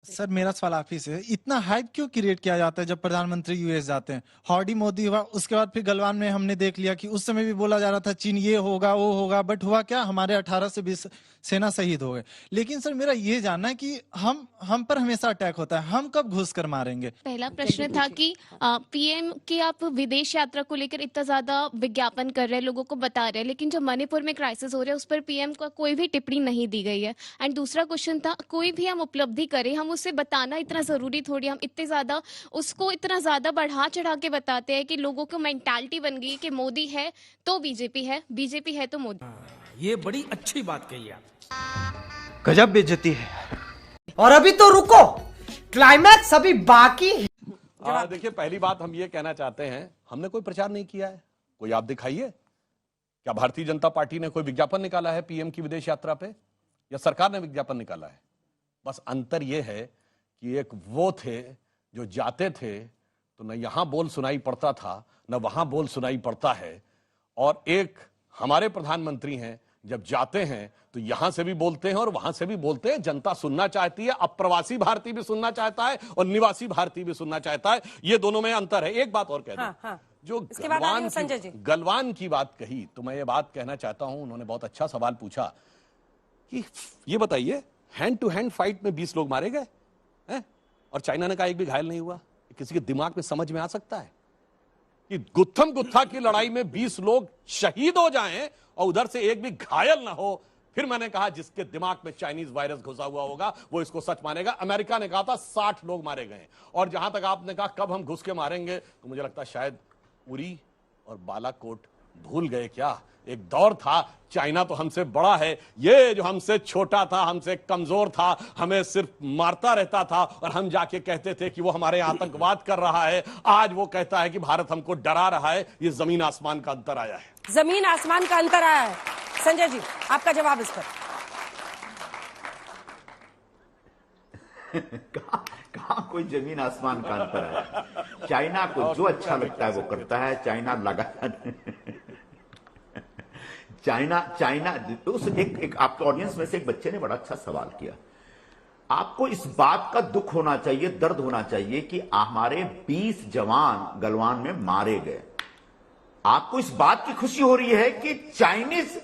Sir मेरा सवाल आप ही से है, इतना हाइप क्यों क्रिएट किया जाता है जब प्रधानमंत्री यूएस जाते हैं? हॉडी मोदी हुआ, उसके बाद फिर गलवान में हमने देख लिया कि उस समय भी बोला जा रहा था चीन ये होगा वो होगा, बट हुआ क्या, हमारे 18 से 20 सेना शहीद हो गए। लेकिन सर मेरा ये जानना है कि हम पर हमेशा अटैक होता है, हम कब घुस कर मारेंगे? पहला प्रश्न था कि पीएम की आप विदेश यात्रा को लेकर इतना ज्यादा विज्ञापन कर रहे हैं, लोगों को बता रहे हैं, लेकिन जो मणिपुर में क्राइसिस हो रहा है उस पर पीएम का कोई भी टिप्पणी नहीं दी गई है। एंड दूसरा क्वेश्चन था, कोई भी हम उपलब्धि करें, हम उससे बताना इतना जरूरी थोड़ी, हम इतने ज्यादा उसको इतना ज्यादा बढ़ा चढ़ा के बताते हैं कि लोगों को मेंटालिटी बन गई कि मोदी है तो बीजेपी है, बीजेपी है तो मोदी। ये बड़ी अच्छी बात कही आप। गजब बेइज्जती है। और अभी तो रुको, क्लाइमैक्स अभी बाकी है। देखिए, पहली बात हम ये कहना चाहते हैं, हमने कोई प्रचार नहीं किया है। कोई आप दिखाइए, क्या भारतीय जनता पार्टी ने कोई विज्ञापन निकाला है पीएम की विदेश यात्रा पे, या सरकार ने विज्ञापन निकाला है? बस अंतर यह है कि एक वो थे जो जाते थे तो न यहां बोल सुनाई पड़ता था न वहां बोल सुनाई पड़ता है, और एक हमारे प्रधानमंत्री हैं, जब जाते हैं तो यहां से भी बोलते हैं और वहां से भी बोलते हैं। जनता सुनना चाहती है, अप्रवासी भारतीय भी सुनना चाहता है और निवासी भारतीय भी सुनना चाहता है। ये दोनों में अंतर है। एक बात और कह दूं, जो गलवान की बात कही, तो मैं ये बात कहना चाहता हूं, उन्होंने बहुत अच्छा सवाल पूछा कि ये बताइए, हैंड टू हैंड फाइट में 20 लोग मारे गए हैं और चाइना ने कहा एक भी घायल नहीं हुआ। किसी के दिमाग में समझ में आ सकता है कि गुत्थम गुत्था की लड़ाई में 20 लोग शहीद हो जाएं और उधर से एक भी घायल ना हो? फिर मैंने कहा, जिसके दिमाग में चाइनीज वायरस घुसा हुआ होगा वो इसको सच मानेगा। अमेरिका ने कहा था 60 लोग मारे गए, और जहां तक आपने कहा कब हम घुस के मारेंगे, तो मुझे लगता है शायद उरी और बालाकोट भूल गए क्या? एक दौर था, चाइना तो हमसे बड़ा है, ये जो हमसे छोटा था, हमसे कमजोर था, हमें सिर्फ मारता रहता था और हम जाके कहते थे कि वो हमारे आतंकवाद कर रहा है। आज वो कहता है कि भारत हमको डरा रहा है। ये जमीन आसमान का अंतर आया है, जमीन आसमान का अंतर आया है। संजय जी, आपका जवाब इस पर। कहाँ कोई जमीन आसमान का अंतर है? चाइना को जो अच्छा लगता है वो करता है। चाइना लगातार चाइना उस एक आपके ऑडियंस में से एक बच्चे ने बड़ा अच्छा सवाल किया। आपको इस बात का दुख होना चाहिए, दर्द होना चाहिए कि हमारे 20 जवान गलवान में मारे गए। आपको इस बात की खुशी हो रही है कि चाइनीज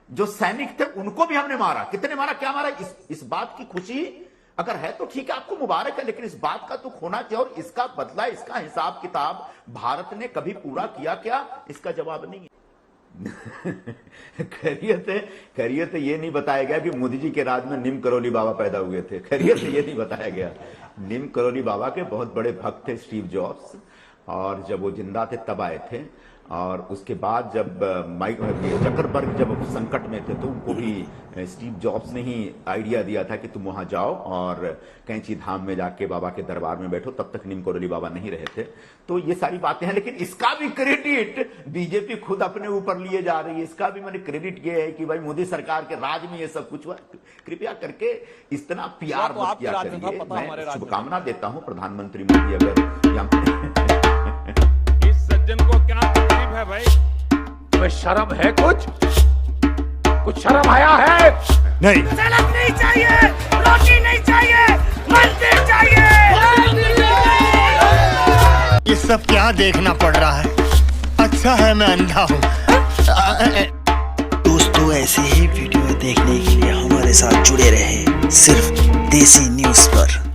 जो सैनिक थे उनको भी हमने मारा। कितने मारा, क्या मारा? इस बात की खुशी अगर है तो ठीक है, आपको मुबारक है, लेकिन इस बात का दुख होना चाहिए। और इसका बदला, इसका हिसाब किताब भारत ने कभी पूरा किया क्या? इसका जवाब नहीं है। खैरियत ये नहीं बताया गया कि मोदी जी के राज में नीम करोली बाबा पैदा हुए थे। खैरियत ये नहीं बताया गया। नीम करोली बाबा के बहुत बड़े भक्त थे स्टीव जॉब्स, और जब वो जिंदा थे तब आए थे। और उसके बाद जब जकरबर्ग जब संकट में थे तो उनको भी स्टीव जॉब्स ने ही आइडिया दिया था कि तुम वहां जाओ और कैंची धाम में जाके बाबा के दरबार में बैठो। तब तक नीम करोली बाबा नहीं रहे थे। तो ये सारी बातें हैं, लेकिन इसका भी क्रेडिट बीजेपी खुद अपने ऊपर लिए जा रही है। इसका भी मैंने क्रेडिट ये है कि भाई मोदी सरकार के राज में ये सब कुछ हुआ। कृपया करके इतना प्यार मत किया करिए। मैं शुभकामना देता हूं प्रधानमंत्री मोदी, अगर को क्या तकलीफ है भाई? तुम्हें शर्म है? कुछ शर्म आया है? नहीं। सड़क नहीं चाहिए, रोटी नहीं चाहिए, मंदिर चाहिए। ये सब क्या देखना पड़ रहा है? अच्छा है मैं अंधा हूँ। दोस्तों, ऐसे ही वीडियो देखने के लिए हमारे साथ जुड़े रहे सिर्फ देसी न्यूज़ पर।